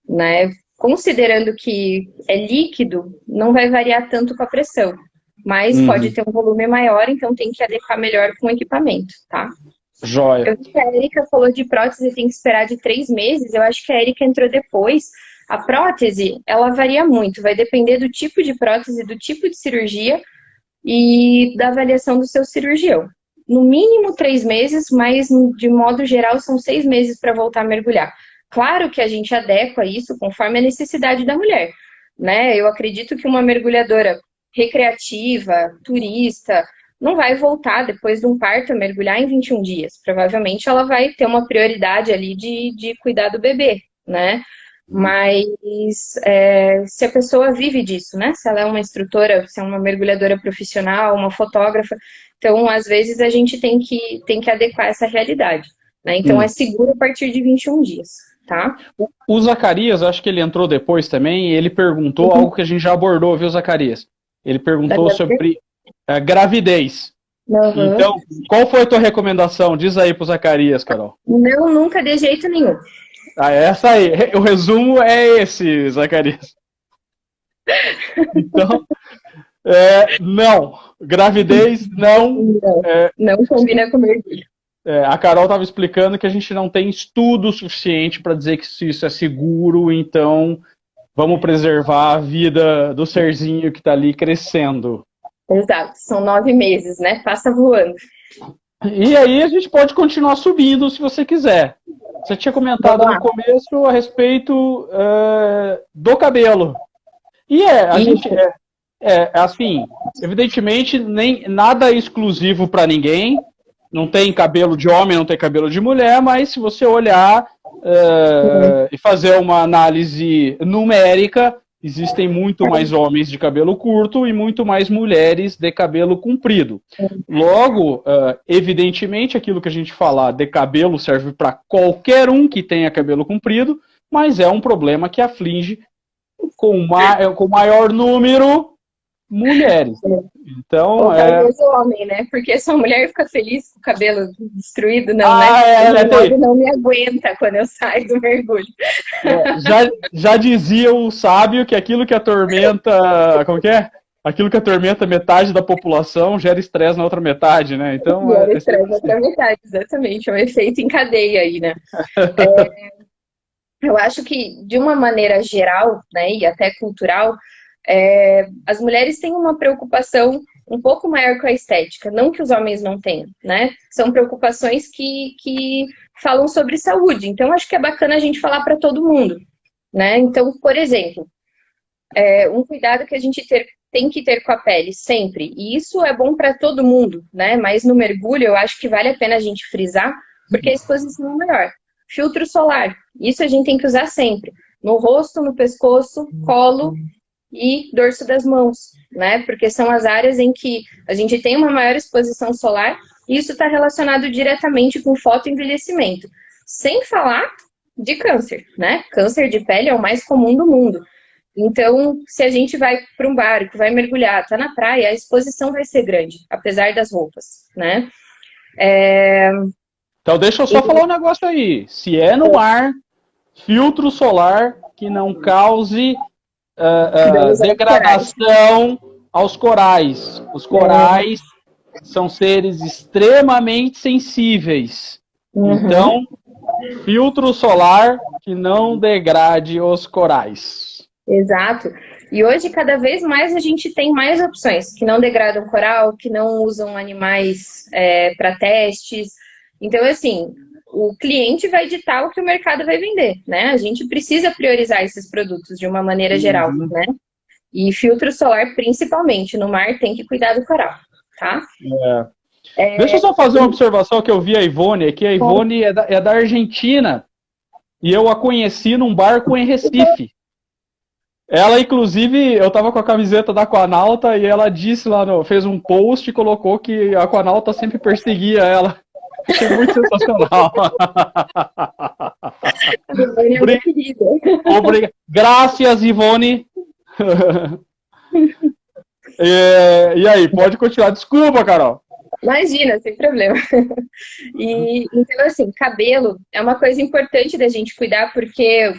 né? Considerando que é líquido, não vai variar tanto com a pressão, mas pode ter um volume maior, então tem que adequar melhor com o equipamento, tá? Joia. Eu vi que a Erika falou de prótese, tem que esperar de 3 meses, eu acho que a Erika entrou depois. A prótese, ela varia muito, vai depender do tipo de prótese, do tipo de cirurgia e da avaliação do seu cirurgião. No mínimo 3 meses, mas de modo geral são 6 meses para voltar a mergulhar. Claro que a gente adequa isso conforme a necessidade da mulher, né? Eu acredito que uma mergulhadora recreativa, turista, não vai voltar depois de um parto a mergulhar em 21 dias. Provavelmente ela vai ter uma prioridade ali de cuidar do bebê, né? Mas se a pessoa vive disso, né? Se ela é uma instrutora, se é uma mergulhadora profissional, uma fotógrafa, então às vezes a gente tem que adequar essa realidade, né? Então é seguro a partir de 21 dias. Tá? O Zacarias, acho que ele entrou depois também, e ele perguntou algo que a gente já abordou, viu, Zacarias? Ele perguntou sobre gravidez. Então, qual foi a tua recomendação? Diz aí pro Zacarias, Carol. Não, nunca de jeito nenhum. Essa aí. O resumo é esse, Zacarias. Então, não. Gravidez, não. Não combina com mergulho. A Carol estava explicando que a gente não tem estudo suficiente para dizer que isso é seguro, então vamos preservar a vida do serzinho que está ali crescendo. Exato, são 9 meses, né? Passa voando. E aí a gente pode continuar subindo se você quiser. Você tinha comentado no começo a respeito do cabelo. E a gente assim, evidentemente, nem nada é exclusivo para ninguém. Não tem cabelo de homem, não tem cabelo de mulher, mas se você olhar e fazer uma análise numérica, existem muito mais homens de cabelo curto e muito mais mulheres de cabelo comprido. Logo, evidentemente, aquilo que a gente falar de cabelo serve para qualquer um que tenha cabelo comprido, mas é um problema que aflige com maior número mulheres. Então, ou talvez o homem, né? Porque se a mulher fica feliz com o cabelo destruído, não, né? O não me aguenta quando eu saio do mergulho. Já dizia o sábio que aquilo que atormenta... Como que é? Aquilo que atormenta metade da população gera estresse na outra metade, né? Então, gera estresse na outra metade, exatamente. É um efeito em cadeia aí, né? Eu acho que, de uma maneira geral, né, e até cultural, as mulheres têm uma preocupação um pouco maior com a estética, não que os homens não tenham, né? São preocupações que falam sobre saúde, então acho que é bacana a gente falar para todo mundo, né? Então, por exemplo, um cuidado que a gente tem que ter com a pele sempre, e isso é bom para todo mundo, né? Mas no mergulho eu acho que vale a pena a gente frisar, porque a exposição é maior. Filtro solar, isso a gente tem que usar sempre, no rosto, no pescoço, colo e dorso das mãos, né? Porque são as áreas em que a gente tem uma maior exposição solar e isso está relacionado diretamente com fotoenvelhecimento. Sem falar de câncer, né? Câncer de pele é o mais comum do mundo. Então, se a gente vai para um barco, vai mergulhar, tá na praia, a exposição vai ser grande, apesar das roupas, né? Então deixa eu só falar um negócio aí. Se é no mar, filtro solar que não cause degradação aos corais. Os corais são seres extremamente sensíveis. Então, filtro solar que não degrade os corais. Exato. E hoje, cada vez mais, a gente tem mais opções que não degradam coral, que não usam animais para testes. Então, assim, o cliente vai ditar o que o mercado vai vender, né? A gente precisa priorizar esses produtos de uma maneira geral, né? E filtro solar, principalmente, no mar, tem que cuidar do coral, tá? Deixa eu só fazer uma observação que eu vi a Ivone aqui. A Ivone é da Argentina e eu a conheci num barco em Recife. Ela, inclusive, eu tava com a camiseta da Aquanauta e ela disse lá, fez um post e colocou que a Aquanauta sempre perseguia ela. Achei muito sensacional. Obrigado. Graças, Ivone. E aí, pode continuar. Desculpa, Carol. Imagina, sem problema. Então, assim, cabelo é uma coisa importante da gente cuidar, porque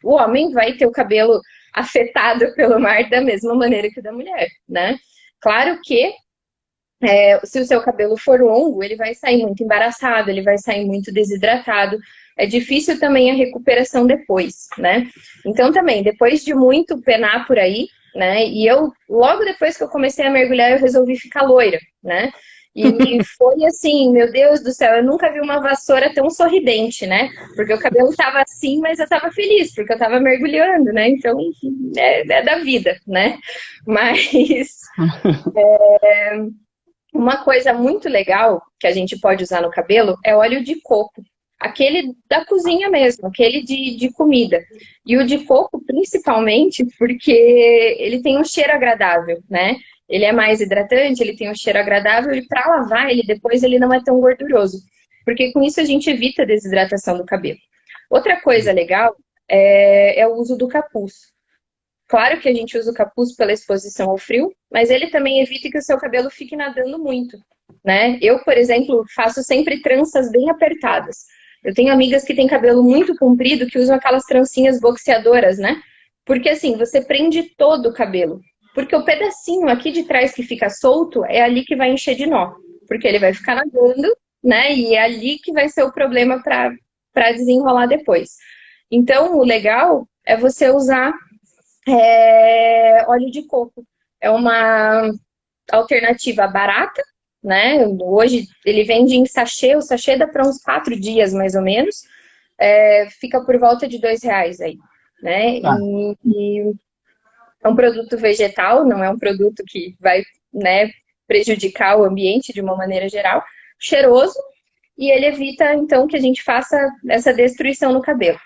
o homem vai ter o cabelo afetado pelo mar da mesma maneira que o da mulher, né? Claro que se o seu cabelo for longo, ele vai sair muito embaraçado, ele vai sair muito desidratado. É difícil também a recuperação depois, né? Então, também, depois de muito penar por aí, né? E eu, logo depois que eu comecei a mergulhar, eu resolvi ficar loira, né? E foi assim, meu Deus do céu, eu nunca vi uma vassoura tão sorridente, né? Porque o cabelo tava assim, mas eu tava feliz, porque eu tava mergulhando, né? Então, é da vida, né? Mas uma coisa muito legal que a gente pode usar no cabelo é óleo de coco. Aquele da cozinha mesmo, aquele de comida. E o de coco, principalmente, porque ele tem um cheiro agradável, né? Ele é mais hidratante, ele tem um cheiro agradável e para lavar ele depois ele não é tão gorduroso. Porque com isso a gente evita a desidratação do cabelo. Outra coisa legal é o uso do capuz. Claro que a gente usa o capuz pela exposição ao frio, mas ele também evita que o seu cabelo fique nadando muito, né? Eu, por exemplo, faço sempre tranças bem apertadas. Eu tenho amigas que têm cabelo muito comprido que usam aquelas trancinhas boxeadoras, né? Porque assim, você prende todo o cabelo. Porque o pedacinho aqui de trás que fica solto é ali que vai encher de nó. Porque ele vai ficar nadando, né? E é ali que vai ser o problema para desenrolar depois. Então, o legal é você usar óleo de coco. É uma alternativa barata, né? Hoje ele vende em sachê, o sachê dá para uns 4 dias, mais ou menos. Fica por volta de R$2 aí, né? E é um produto vegetal, não é um produto que vai, né, prejudicar o ambiente de uma maneira geral. Cheiroso, e ele evita, então, que a gente faça essa destruição no cabelo.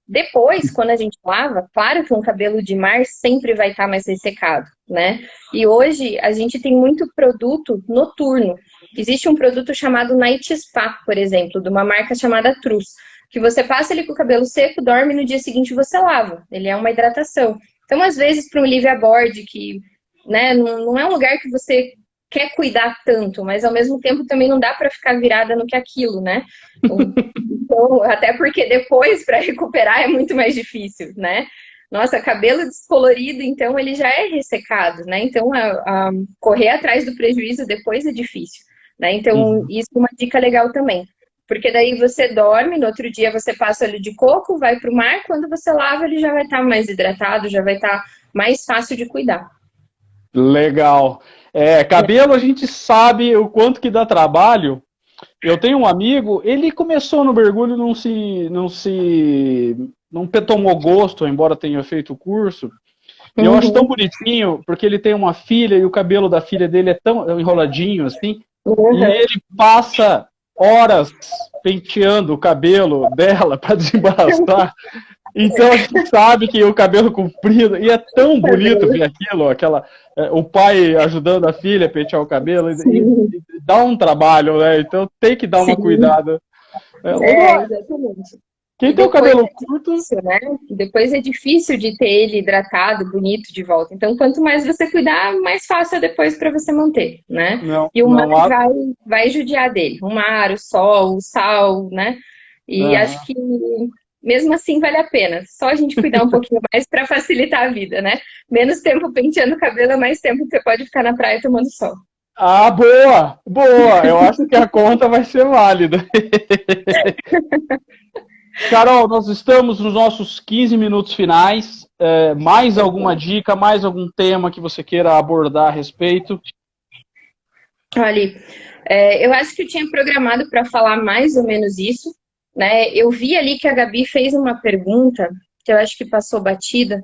Depois, quando a gente lava, claro que um cabelo de mar sempre vai estar mais ressecado, né? E hoje a gente tem muito produto noturno. Existe um produto chamado Night Spa, por exemplo, de uma marca chamada Trus, que você passa ele com o cabelo seco, dorme, no dia seguinte você lava. Ele é uma hidratação. Então, às vezes, para um live aboard, que, né, não é um lugar que você quer cuidar tanto, mas ao mesmo tempo também não dá para ficar virada no que aquilo, né? Então, até porque depois, para recuperar, é muito mais difícil, né? Nossa, cabelo descolorido, então, ele já é ressecado, né? Então, correr atrás do prejuízo depois é difícil, né? Então, isso é uma dica legal também. Porque daí você dorme, no outro dia você passa óleo de coco, vai para o mar, quando você lava ele já vai estar mais hidratado, já vai estar mais fácil de cuidar. Legal. Cabelo a gente sabe o quanto que dá trabalho. Eu tenho um amigo, ele começou no mergulho, não tomou gosto, embora tenha feito o curso. E eu acho tão bonitinho, porque ele tem uma filha e o cabelo da filha dele é tão enroladinho assim, e ele passa horas penteando o cabelo dela para desembaraçar. Então a gente sabe que o cabelo comprido, e é tão bonito ver aquilo, o pai ajudando a filha a pentear o cabelo, e dá um trabalho, né? Então tem que dar uma Sim, cuidada. Agora, exatamente. quem E tem o depois cabelo é curto, difícil, né? Depois é difícil de ter ele hidratado, bonito de volta. Então, quanto mais você cuidar, mais fácil é depois para você manter, né? não, E o mar não há. vai judiar dele. O mar, o sol, o sal, né? E acho Aham. que mesmo assim vale a pena. Só a gente cuidar um pouquinho mais para facilitar a vida, né? Menos tempo penteando o cabelo, mais tempo que você pode ficar na praia tomando sol. Ah, boa! Boa! Eu acho que a conta vai ser válida. Carol, nós estamos nos nossos 15 minutos finais. Mais alguma dica, mais algum tema que você queira abordar a respeito? Olha, eu acho que eu tinha programado para falar mais ou menos isso, né? Eu vi ali que a Gabi fez uma pergunta que eu acho que passou batida.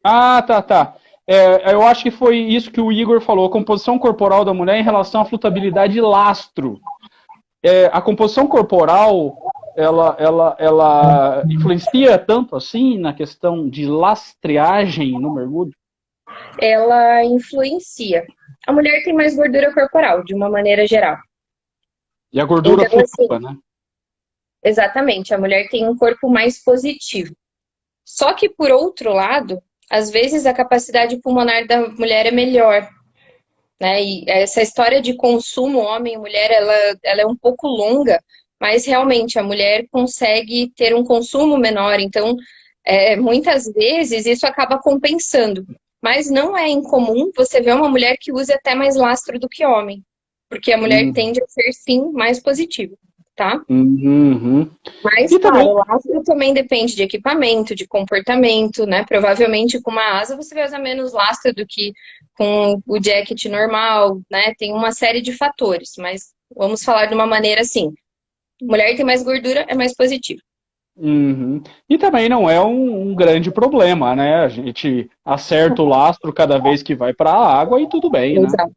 Ah, tá, tá. Eu acho que foi isso que o Igor falou, a composição corporal da mulher em relação à flutabilidade e lastro. A composição corporal, ela influencia tanto assim na questão de lastreagem no mergulho? Ela influencia. A mulher tem mais gordura corporal, de uma maneira geral. E a gordura Então, flutua, assim, né? exatamente, a mulher tem um corpo mais positivo. Só que, por outro lado, às vezes a capacidade pulmonar da mulher é melhor, né? E essa história de consumo homem e mulher, ela é um pouco longa, mas realmente a mulher consegue ter um consumo menor, então muitas vezes isso acaba compensando. Mas não é incomum você ver uma mulher que use até mais lastro do que homem, porque a mulher Uhum. tende a ser sim mais positiva, tá? Uhum. Mas, E claro, também, o lastro também depende de equipamento, de comportamento, né? Provavelmente com uma asa você vai usar menos lastro do que com o jacket normal, né? Tem uma série de fatores, mas vamos falar de uma maneira assim: mulher tem mais gordura, é mais positivo. uhum. E também não é um grande problema, né? A gente acerta o lastro cada vez que vai para a água e tudo bem, né? Exato.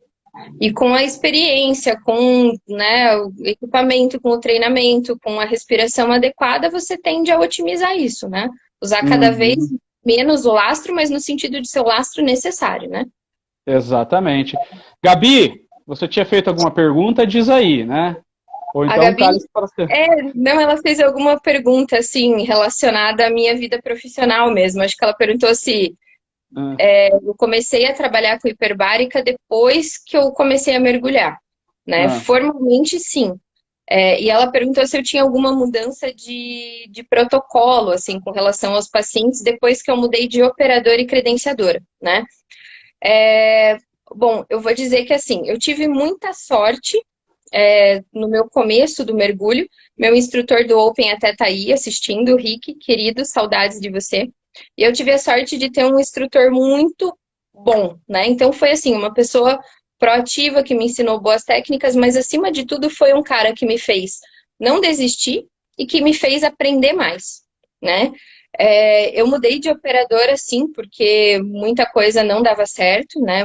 E com a experiência, com, né, o equipamento, com o treinamento, com a respiração adequada, você tende a otimizar isso, né? Usar cada vez Uhum. menos o lastro, mas no sentido de ser o lastro necessário, né? Exatamente. Gabi, você tinha feito alguma pergunta? Diz aí, né? Ou A então, Gabi, cálice para você. não, ela fez alguma pergunta, assim, relacionada à minha vida profissional mesmo. Acho que ela perguntou se Ah, eu comecei a trabalhar com hiperbárica depois que eu comecei a mergulhar, né? ah, Formalmente, sim. E ela perguntou se eu tinha alguma mudança de protocolo, assim, com relação aos pacientes, depois que eu mudei de operadora e credenciadora, né? Bom, eu vou dizer que, assim, eu tive muita sorte no meu começo do mergulho. Meu instrutor do Open até tá aí assistindo, o Rick, querido, saudades de você. E eu tive a sorte de ter um instrutor muito bom, né? Então foi assim, uma pessoa proativa que me ensinou boas técnicas, mas acima de tudo foi um cara que me fez não desistir e que me fez aprender mais, né? Eu mudei de operadora, sim, porque muita coisa não dava certo, né?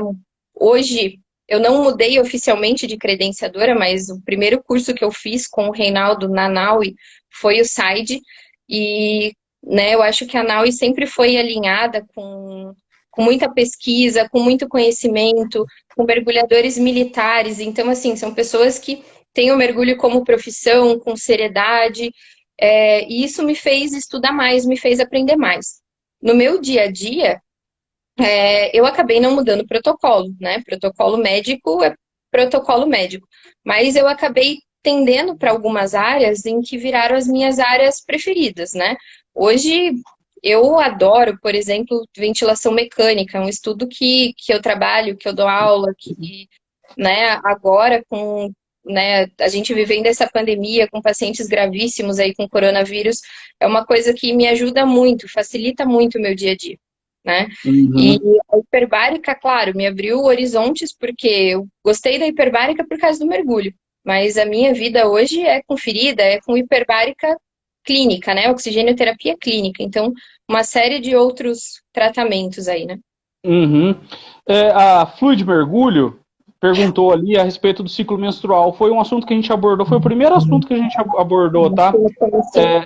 Hoje eu não mudei oficialmente de credenciadora, mas o primeiro curso que eu fiz com o Reinaldo na Naui foi o SAID, e né, eu acho que a Naui sempre foi alinhada com muita pesquisa, com muito conhecimento, com mergulhadores militares, então, assim, são pessoas que têm o mergulho como profissão, com seriedade, e isso me fez estudar mais, me fez aprender mais. No meu dia a dia, eu acabei não mudando o protocolo, né? Protocolo médico é protocolo médico. Mas eu acabei tendendo para algumas áreas em que viraram as minhas áreas preferidas, né? Hoje eu adoro, por exemplo, ventilação mecânica, um estudo que eu trabalho, que eu dou aula, que, né, agora com, né, a gente vivendo essa pandemia com pacientes gravíssimos aí com coronavírus, é uma coisa que me ajuda muito, facilita muito o meu dia a dia, né? E uhum. a hiperbárica, claro, me abriu horizontes porque eu gostei da hiperbárica por causa do mergulho. Mas a minha vida hoje é com ferida, é com hiperbárica clínica, né? Oxigênio-terapia clínica. Então, uma série de outros tratamentos aí, né? Uhum. A Fluid Mergulho perguntou ali a respeito do ciclo menstrual. Foi um assunto que a gente abordou, foi o primeiro assunto que a gente abordou, tá? Sim.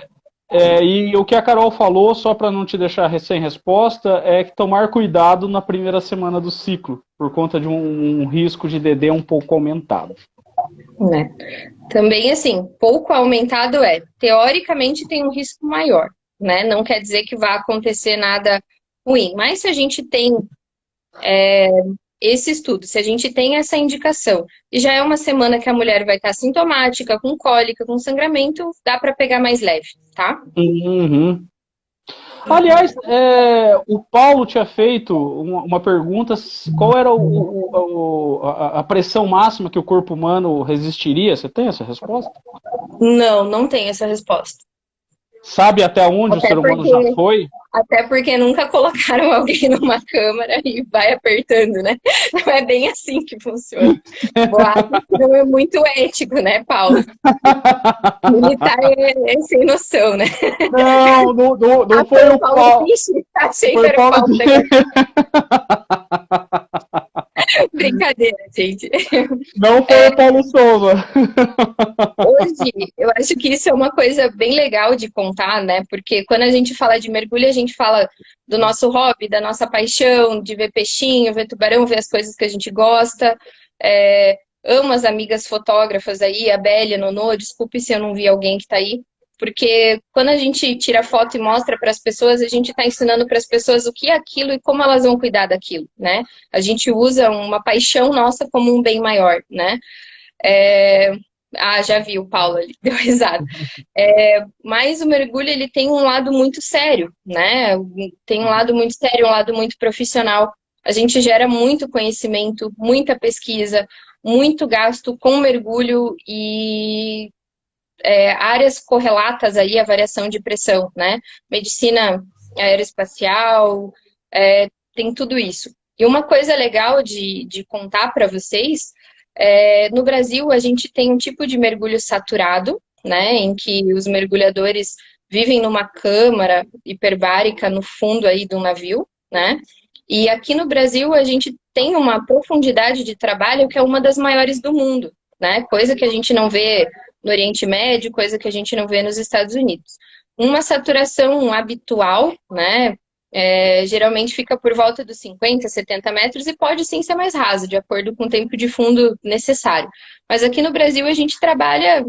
E o que a Carol falou, só para não te deixar sem resposta, é que tomar cuidado na primeira semana do ciclo, por conta de um risco de DD um pouco aumentado. Né? Também, assim, pouco aumentado teoricamente tem um risco maior, né? Não quer dizer que vai acontecer nada ruim, mas se a gente tem esse estudo, se a gente tem essa indicação, e já é uma semana que a mulher vai estar sintomática, com cólica, com sangramento, dá para pegar mais leve, tá? Uhum. Aliás, o Paulo tinha feito uma pergunta, qual era a pressão máxima que o corpo humano resistiria? Você tem essa resposta? Não tem essa resposta. Sabe até onde o ser humano já foi? Até porque nunca colocaram alguém numa câmara e vai apertando, né? Não é bem assim que funciona. Boato não é muito ético, né, Paulo? Militar é sem noção, né? Não foi o Paulo. Achei que era o Paulo. Brincadeira, gente. Não foi o Paulo Souza. Hoje, eu acho que isso é uma coisa bem legal de contar, né? Porque quando a gente fala de mergulho, a gente fala do nosso hobby, da nossa paixão, de ver peixinho, ver tubarão, ver as coisas que a gente gosta. Amo as amigas fotógrafas aí, a Bélia, a Nonô, desculpe se eu não vi alguém que tá aí. Porque quando a gente tira foto e mostra para as pessoas, a gente está ensinando para as pessoas o que é aquilo e como elas vão cuidar daquilo, né? A gente usa uma paixão nossa como um bem maior, né? Já vi o Paulo ali, deu risada. Mas o mergulho, ele tem um lado muito sério, né? Tem um lado muito sério, um lado muito profissional. A gente gera muito conhecimento, muita pesquisa, muito gasto com mergulho e áreas correlatas aí à variação de pressão, né? Medicina aeroespacial, tem tudo isso. E uma coisa legal de contar para vocês, no Brasil a gente tem um tipo de mergulho saturado, né? Em que os mergulhadores vivem numa câmara hiperbárica no fundo aí do navio, né? E aqui no Brasil a gente tem uma profundidade de trabalho que é uma das maiores do mundo, né? Coisa que a gente não vê no Oriente Médio, coisa que a gente não vê nos Estados Unidos. Uma saturação habitual, né, geralmente fica por volta dos 50, 70 metros e pode sim ser mais raso, de acordo com o tempo de fundo necessário. Mas aqui no Brasil a gente trabalha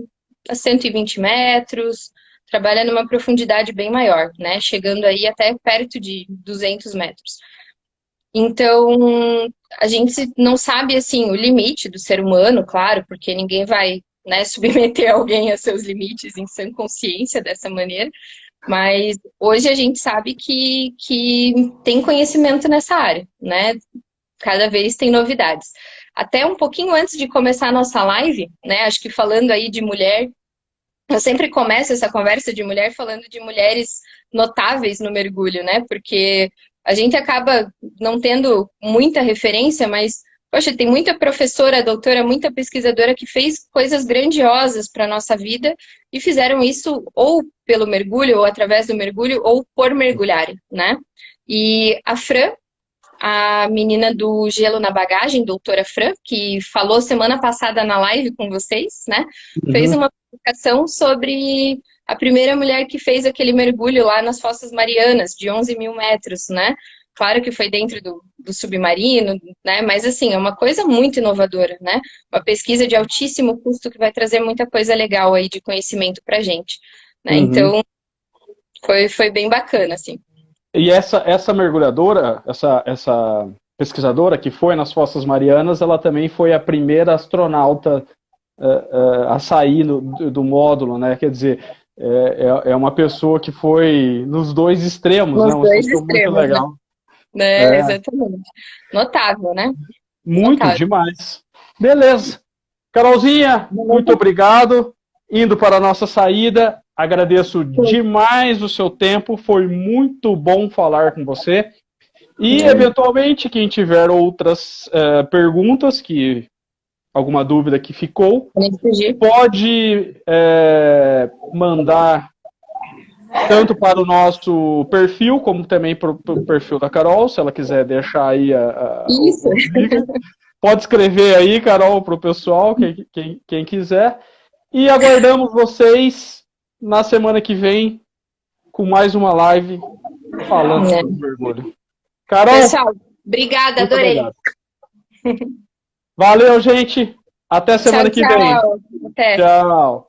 a 120 metros, trabalha numa profundidade bem maior, né, chegando aí até perto de 200 metros. Então, a gente não sabe, assim, o limite do ser humano, claro, porque ninguém vai, né, submeter alguém a seus limites em sã consciência dessa maneira, mas hoje a gente sabe que tem conhecimento nessa área, né? Cada vez tem novidades. Até um pouquinho antes de começar a nossa live, né? Acho que falando aí de mulher, eu sempre começo essa conversa de mulher falando de mulheres notáveis no mergulho, né? Porque a gente acaba não tendo muita referência, mas poxa, tem muita professora, doutora, muita pesquisadora que fez coisas grandiosas para a nossa vida e fizeram isso ou pelo mergulho, ou através do mergulho, ou por mergulharem, né? E a Fran, a menina do Gelo na Bagagem, doutora Fran, que falou semana passada na live com vocês, né? Fez uma publicação sobre a primeira mulher que fez aquele mergulho lá nas Fossas Marianas, de 11 mil metros, né? Claro que foi dentro do submarino, né? Mas, assim, é uma coisa muito inovadora, né? Uma pesquisa de altíssimo custo que vai trazer muita coisa legal aí de conhecimento pra gente, né? Então, foi bem bacana, assim. E essa mergulhadora, essa pesquisadora que foi nas Fossas Marianas, ela também foi a primeira astronauta a sair do módulo, né? Quer dizer, é uma pessoa que foi nos dois extremos, né? Dois extremos, muito legal. Né? Exatamente. Notável, né? Muito, notável. Demais. Beleza. Carolzinha, muito obrigado. Indo para a nossa saída, agradeço demais o seu tempo, foi muito bom falar com você. E, eventualmente, quem tiver outras perguntas, alguma dúvida que ficou, pode mandar tanto para o nosso perfil, como também para o perfil da Carol, se ela quiser deixar aí Isso. o link. Pode escrever aí, Carol, para o pessoal, quem quiser. E aguardamos vocês na semana que vem com mais uma live falando sobre mergulho. Carol, pessoal, obrigada, adorei. Obrigado. Valeu, gente. Até semana que vem. Até. Tchau.